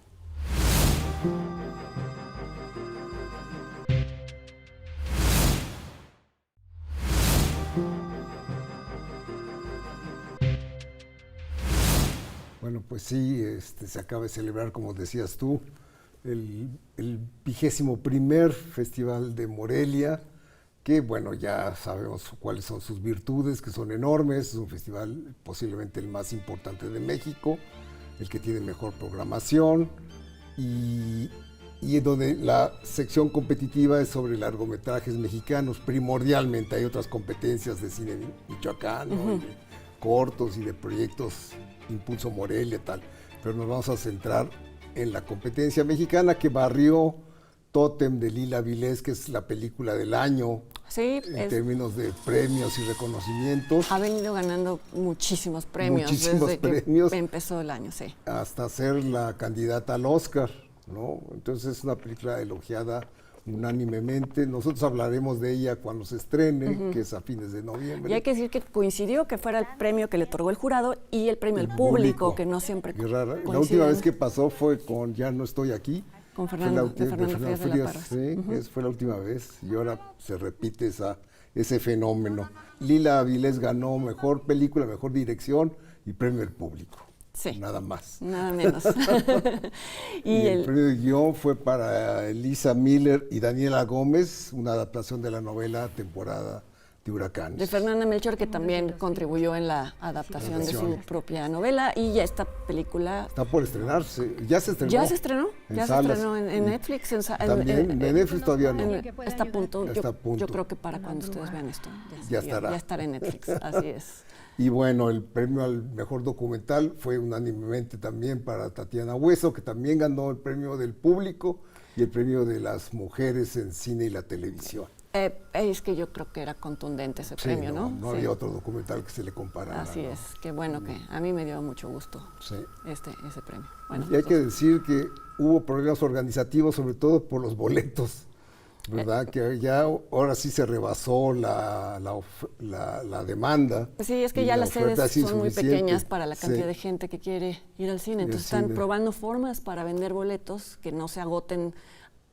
B: Bueno, pues sí, se acaba de celebrar, como decías tú, el 21º Festival de Morelia, que bueno, ya sabemos cuáles son sus virtudes, que son enormes. Es un festival posiblemente el más importante de México, el que tiene mejor programación, y donde la sección competitiva es sobre largometrajes mexicanos, primordialmente. Hay otras competencias de cine michoacano, y de cortos y de proyectos Impulso Morelia, tal, pero nos vamos a centrar en la competencia mexicana, que barrió Tótem de Lila Vilés, que es la película del año,
A: Sí,
B: en términos de premios y reconocimientos.
A: Ha venido ganando muchísimos premios
B: Muchísimos
A: desde
B: premios.
A: que empezó el año, sí.
B: Hasta ser la candidata al Oscar, ¿no? Entonces es una película elogiada unánimemente. Nosotros hablaremos de ella cuando se estrene, que es a fines de noviembre.
A: Y hay que decir que coincidió que fuera el premio que le otorgó el jurado y el premio al público, que no siempre
B: Qué rara. La
A: coinciden.
B: última vez que pasó fue con Ya no estoy aquí.
A: Con
B: Fue
A: Fernando
B: de Fernando
A: Frías de la
B: Frías,
A: Parra.
B: sí, fue la última vez, y ahora se repite ese fenómeno. Lila Avilés ganó mejor película, mejor dirección y premio del público.
A: Sí.
B: Nada más.
A: Nada menos.
B: Y el premio de guión fue para Elisa Miller y Daniela Gómez, una adaptación de la novela Temporada de Huracanes.
A: De Fernanda Melchor, que también contribuyó en la adaptación de su propia novela, y ya esta película...
B: Está por estrenarse, ya se estrenó.
A: ¿Ya se estrenó?
B: En
A: se estrenó en Netflix.
B: También, en Netflix todavía no.
A: Está a punto.
B: Está a punto.
A: Yo creo que para cuando ustedes vean esto,
B: ya estará.
A: Ya estará en Netflix, así es.
B: Y bueno, el premio al mejor documental fue unánimemente también para Tatiana Hueso, que también ganó el premio del público y el premio de las mujeres en cine y la televisión.
A: Es que yo creo que era contundente ese premio, ¿no?
B: No había otro documental que se le comparara.
A: Así es, qué bueno que a mí me dio mucho gusto ese premio. Bueno,
B: y hay que decir que hubo problemas organizativos, sobre todo por los boletos, ¿verdad? Que ya ahora sí se rebasó la demanda.
A: Pues sí, es que ya las sedes son muy pequeñas para la cantidad de gente que quiere ir al cine. Entonces están probando formas para vender boletos que no se agoten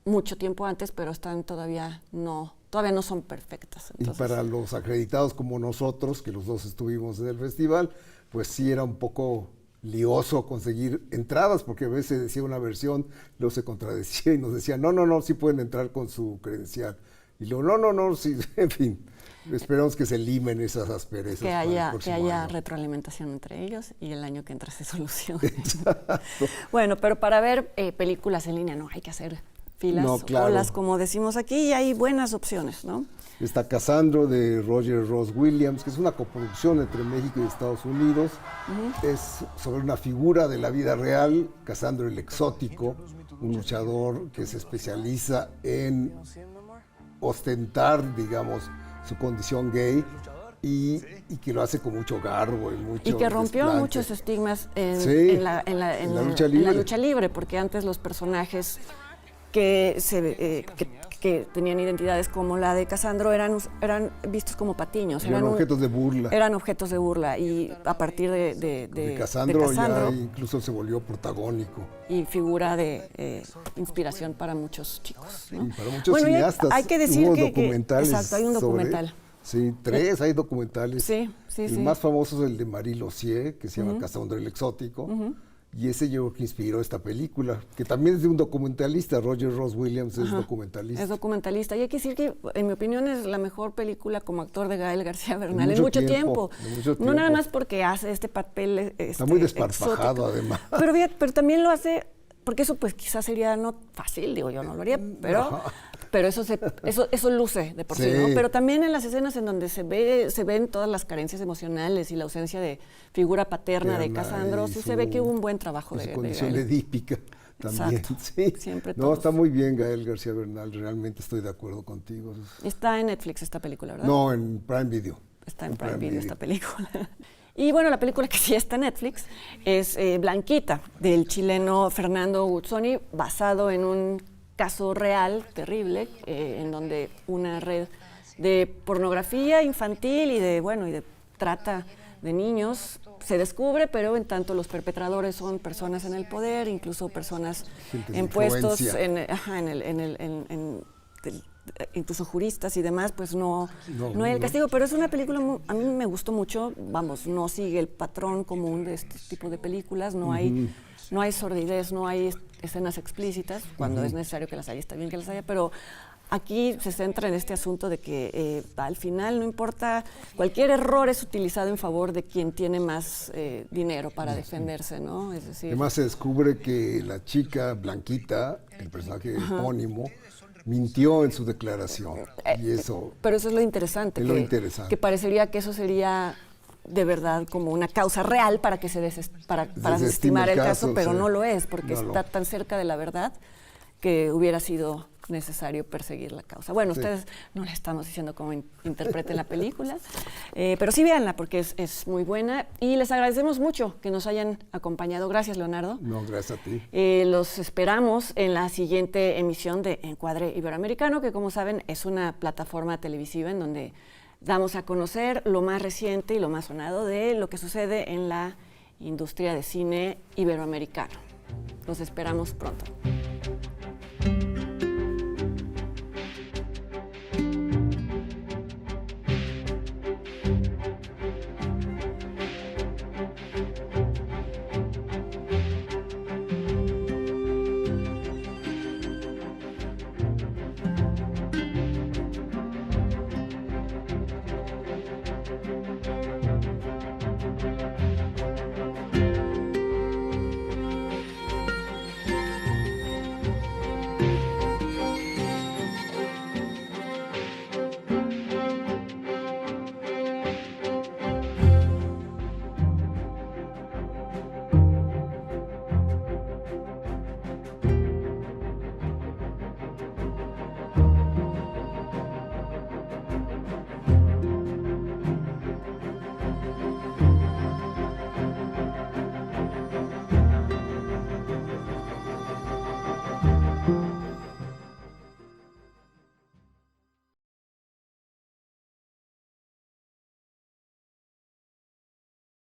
A: mucho tiempo antes, pero están todavía no son perfectas.
B: Entonces, y para los acreditados como nosotros, que los dos estuvimos en el festival, pues sí era un poco lioso conseguir entradas, porque a veces decía una versión, luego se contradecía y nos decía, no, sí pueden entrar con su credencial. Y luego, no, sí, en fin, esperamos que se limen esas asperezas.
A: Que haya retroalimentación entre ellos y el año que entra se solucione. Bueno, pero para ver películas en línea no hay que hacer filas, colas, como decimos aquí, y hay buenas opciones, ¿no?
B: Está Casandro, de Roger Ross Williams, que es una coproducción entre México y Estados Unidos. Es sobre una figura de la vida real, Casandro el exótico, un luchador que se especializa en ostentar, digamos, su condición gay y que lo hace con mucho garbo y mucho
A: y que rompió
B: desplante.
A: Muchos estigmas en la lucha libre, porque antes los personajes que tenían identidades como la de Casandro eran vistos como patiños.
B: Eran objetos de burla.
A: Eran objetos de burla, y a partir de
B: Casandro ya incluso se volvió protagónico.
A: Y figura de inspiración para muchos chicos, ¿no?
B: Y para muchos cineastas.
A: Hay que decir
B: documentales
A: exacto, hay un documental.
B: Sí, hay documentales.
A: Sí.
B: El más famoso es el de Marie Lossier, que se llama Casandro el exótico. Y ese yo creo que inspiró esta película, que también es de un documentalista. Roger Ross Williams es documentalista.
A: Es documentalista. Y hay que decir que, en mi opinión, es la mejor película como actor de Gael García Bernal en mucho tiempo. No nada más porque hace este papel
B: está muy desparpajado,
A: exótico,
B: además.
A: Pero también lo hace, porque eso pues quizás sería no fácil, digo yo, no lo haría, pero eso luce de por sí, ¿no? Pero también en las escenas en donde se ven todas las carencias emocionales y la ausencia de figura paterna de Casandro, sí se ve que hubo un buen trabajo de
B: condición edípica también.
A: Exacto.
B: Sí.
A: Siempre
B: está muy bien Gael García Bernal, realmente estoy de acuerdo contigo.
A: Está en Netflix esta película, ¿verdad?
B: No, en Prime Video.
A: Está en Prime Video esta película. Y bueno, la película que sí está en Netflix es Blanquita, del chileno Fernando Guzzoni, basado en un caso real, terrible, en donde una red de pornografía infantil y de trata de niños se descubre, pero en tanto los perpetradores son personas en el poder, incluso personas en puestos, incluso juristas y demás, pues no hay el castigo. Pero es una película, a mí me gustó mucho, no sigue el patrón común de este tipo de películas, no hay sordidez, no hay escenas explícitas, cuando es necesario que las haya, está bien que las haya, pero aquí se centra en este asunto de que al final no importa, cualquier error es utilizado en favor de quien tiene más dinero para defenderse, ¿no? Es decir,
B: además se descubre que la chica Blanquita, el personaje epónimo, mintió en su declaración.
A: Pero eso es lo interesante, que parecería que eso sería de verdad como una causa real para que para desestimar el caso, pero no lo es, porque está tan cerca de la verdad que hubiera sido necesario perseguir la causa. Bueno, ustedes no les estamos diciendo cómo interpreten la película, pero sí véanla porque es muy buena y les agradecemos mucho que nos hayan acompañado. Gracias, Leonardo.
B: No, gracias a ti.
A: Los esperamos en la siguiente emisión de Encuadre Iberoamericano, que como saben es una plataforma televisiva en donde damos a conocer lo más reciente y lo más sonado de lo que sucede en la industria de cine iberoamericano. Los esperamos pronto.